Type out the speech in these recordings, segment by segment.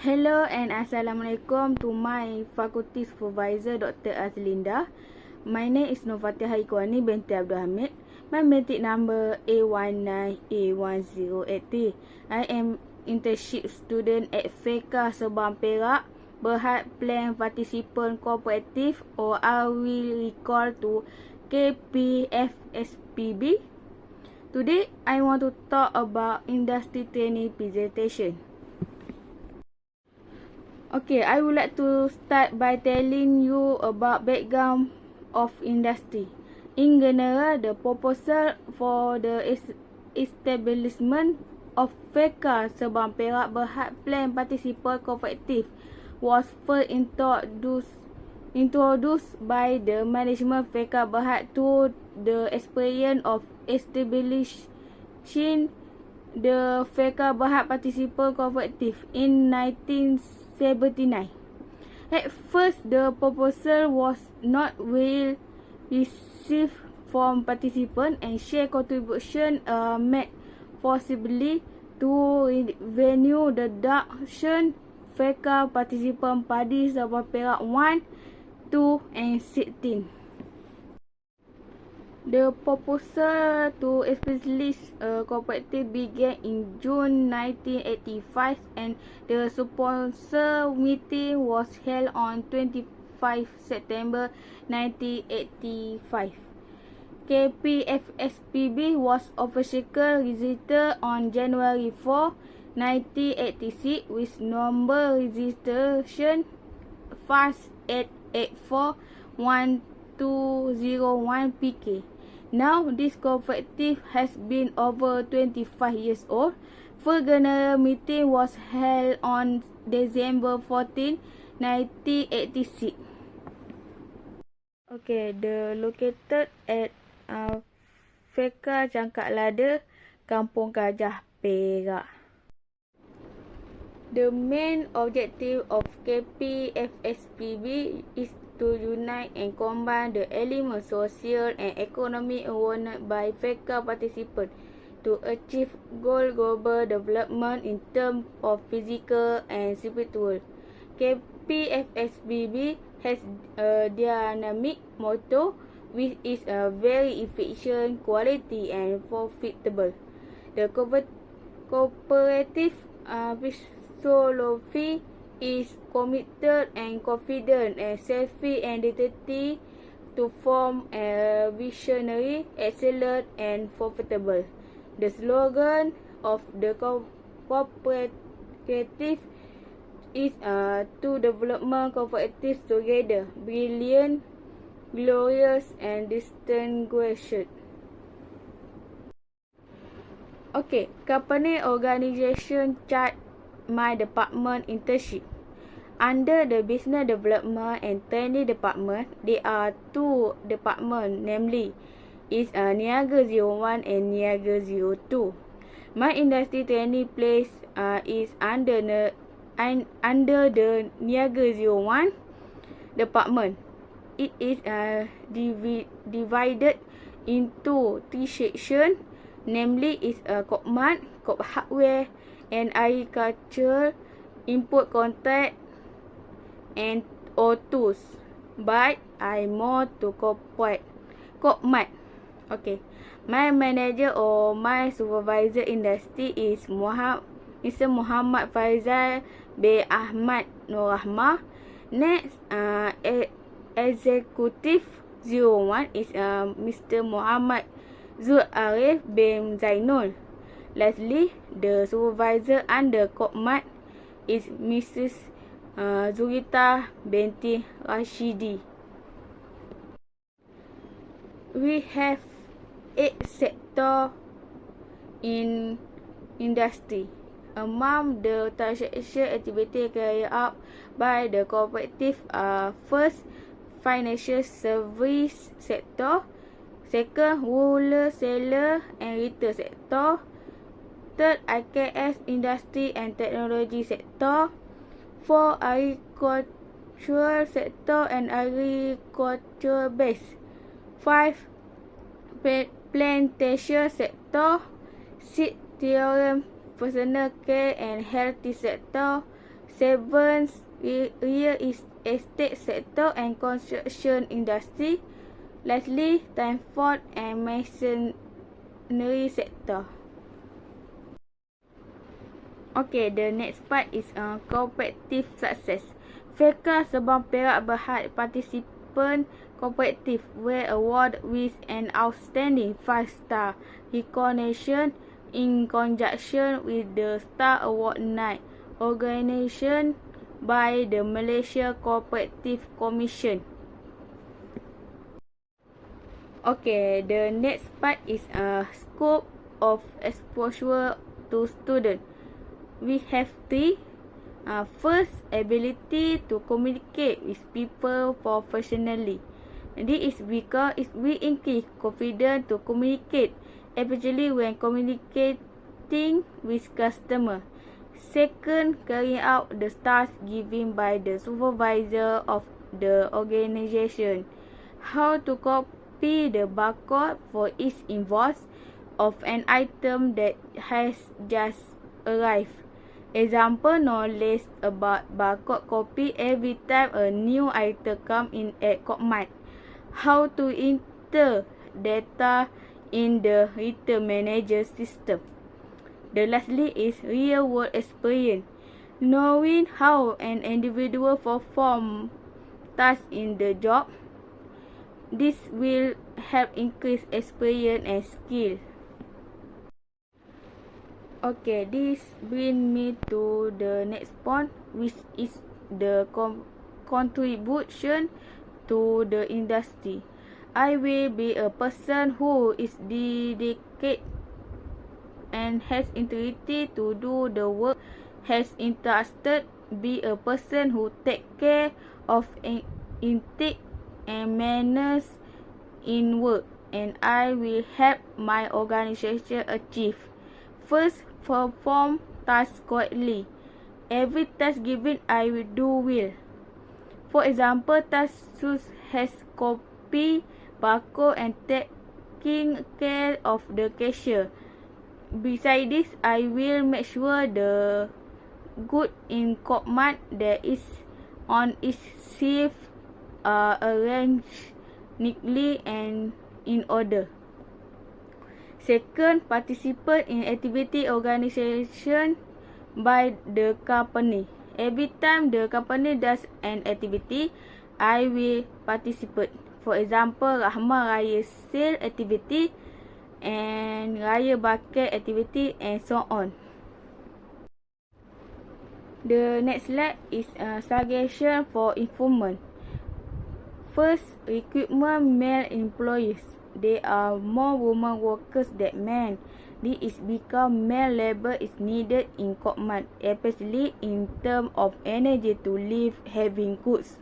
Hello and Assalamualaikum to my faculty supervisor Dr. Azlinda. My name is Nofatihah Ikwani binti Abdul Hamid. My metric number A19A1083. I am internship student at FECA Sabang Perak, Berhad Plan Participant Cooperative, or I will recall to KPFSPB. Today I want to talk about industry training presentation. Okay, I would like to start by telling you about background of industry. In general, the proposal for the establishment of FECA Sabang Perak Berhad Plan Participant Cooperative was first introduced by the management FECA Berhad through the experience of establishing the FECA Berhad Participant Cooperative in 1979. At first, the proposal was not well received from participants, and share contribution made possibly to revenue deduction FECA participant Padi Sabang Perak 1, 2 and 16. The proposal to establish a cooperative began in June 1985, and the sponsor meeting was held on 25 September 1985. KPFSPB was officially registered on January 4, 1986 with number registration 58841201 PK. Now, this cooperative has been over 25 years old. First general meeting was held on December 14, 1986. Okay, the located at FECA Cangkak Lada, Kampung Gajah, Perak. The main objective of KPFSPB is to unite and combine the elements social and economic awareness by FECA participants to achieve global development in terms of physical and spiritual. KPFSPB has a dynamic motto which is very efficient, quality and profitable. The cooperative philosophy is committed and confident and self-identity to form a visionary, excellent and profitable. The slogan of the cooperative is to development cooperatives together, brilliant, glorious and distinguished. Okay, company organization chart my department internship. Under the business development and training department, there are two departments, namely is Niaga 01 and Niaga 02. My industry training place is under the Niaga 01 department. It is divided into three sections, namely is Kopmat, Kop Hardware and Agriculture, Input Contact and O2s. But I more to Kopmat. Okay. My manager or my supervisor industry is Mr. Muhammad Faizal bin Ahmad Nur Rahmah. Next, Executive 01 is Mr. Muhammad Zul Arif bin Zainul. Lastly, the supervisor under Kopmat is Mrs. Zurita binti Rashidi. We have 8 sectors in industry. Among the transaction activity carried out by the cooperative are: first, financial service sector; second, wholesaler and retail sector; third, IKS industry and technology sector; 4, agricultural sector and agricultural base; 5, plantation sector; 6, tourism, personal care and healthy sector; Seventh, real estate sector and construction industry. Lastly, transport and masonry sector. Okay, the next part is cooperative success. Faircraft Sabang Perak Berhad participant cooperative were awarded with an outstanding 5-star recognition in conjunction with the Star Award Night organised by the Malaysia Cooperative Commission. Okay, the next part is scope of exposure to students. We have three. First, ability to communicate with people professionally. This is because we increase confidence to communicate, especially when communicating with customers. Second, carry out the tasks given by the supervisor of the organization. How to copy the barcode for each invoice of an item that has just arrived. Example, knowledge about barcode copy every time a new item comes in at Kopmat. How to enter data in the retail manager system. The lastly is real world experience. Knowing how an individual performs tasks in the job. This will help increase experience and skill. Okay, this brings me to the next point, which is the contribution to the industry. I will be a person who is dedicated and has integrity to do the work, has interested, be a person who take care of ethics and manners in work, and I will help my organization achieve. First, perform tasks correctly. Every task given I will do well. For example, task such as copy, barcode and taking care of the cashier. Besides this, I will make sure the goods in Kopmat that is on its shift are arranged neatly and in order. Second, participate in activity organisation by the company. Every time the company does an activity, I will participate. For example, Rahmah Raya Sale activity and Raya Bakar activity and so on. The next slide is a suggestion for improvement. First, recruitment male employees. There are more women workers than men. This is because male labour is needed in Kopmat, especially in terms of energy to live having goods.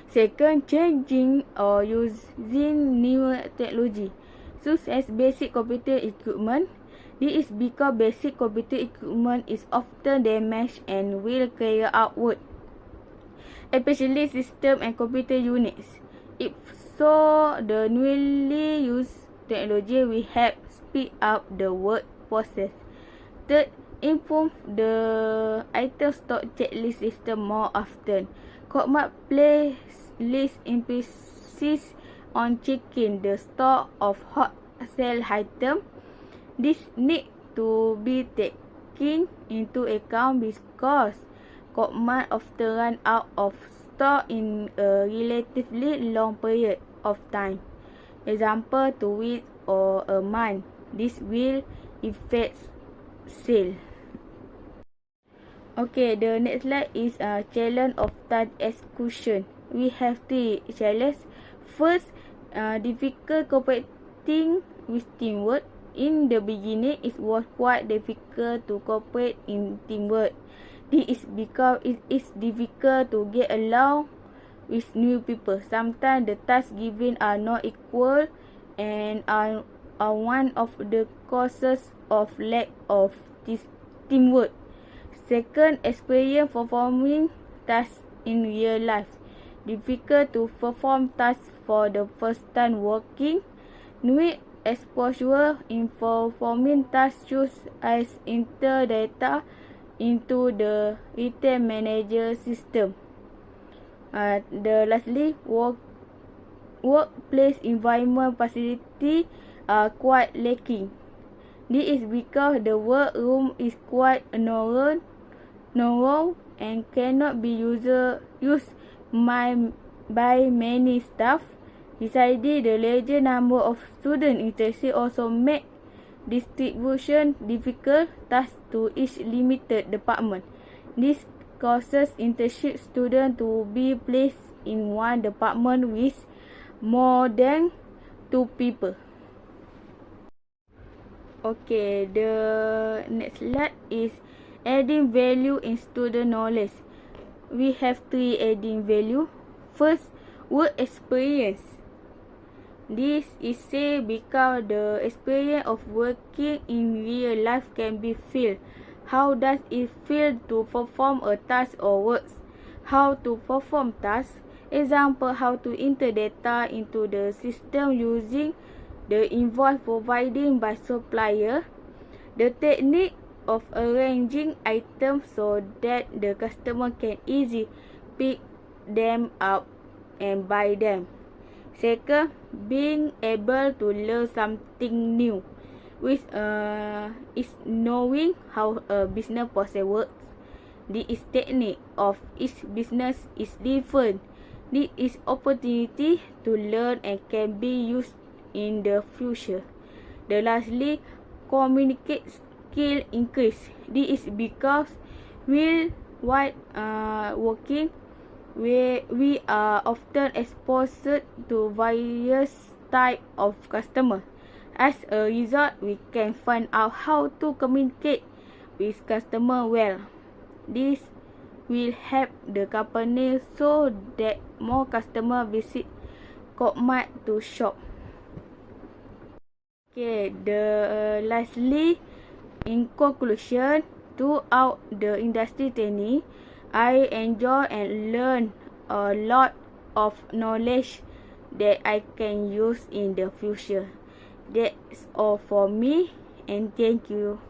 Second, changing or using new technology, such as basic computer equipment. This is because basic computer equipment is often damaged and will carry out work, especially system and computer units. If so, the newly used technology will help speed up the work process. Third, improve the item stock checklist system more often. Kopmat place list emphasis on checking the stock of hot sale item. This need to be taken into account because Kopmat often run out of stock in a relatively long period of time. Example, 2 weeks or a month. This will affect sale. Okay, the next slide is a challenge of task execution. We have 3 challenges. First, difficult cooperating with teamwork. In the beginning, it was quite difficult to cooperate in teamwork. This is because it is difficult to get along with new people. Sometimes the tasks given are not equal and are one of the causes of lack of teamwork. Second, experience performing tasks in real life. Difficult to perform tasks for the first time working. New exposure in performing tasks such as enter data into the retail manager system. Lastly, workplace environment facility are quite lacking. This is because the workroom is quite narrow and cannot be used by many staff. Besides, the larger number of student internship also make distribution difficult task to each limited department. This causes internship students to be placed in one department with more than 2 people. Okay, the next slide is adding value in student knowledge. We have 3 adding value. First, work experience. This is said because the experience of working in real life can be felt. How does it feel to perform a task or works? How to perform tasks? Example, how to enter data into the system using the invoice provided by supplier. The technique of arranging items so that the customer can easily pick them up and buy them. Second, being able to learn something new, which is knowing how a business process works. This technique of each business is different. This is opportunity to learn and can be used in the future. Lastly, communicate skill increase. This is because while working, we are often exposed to various type of customer. As a result, we can find out how to communicate with customer well. This will help the company so that more customer visit Kokmat to shop. Okay, lastly, in conclusion, throughout the industry training, I enjoy and learn a lot of knowledge that I can use in the future. That's all for me, and thank you.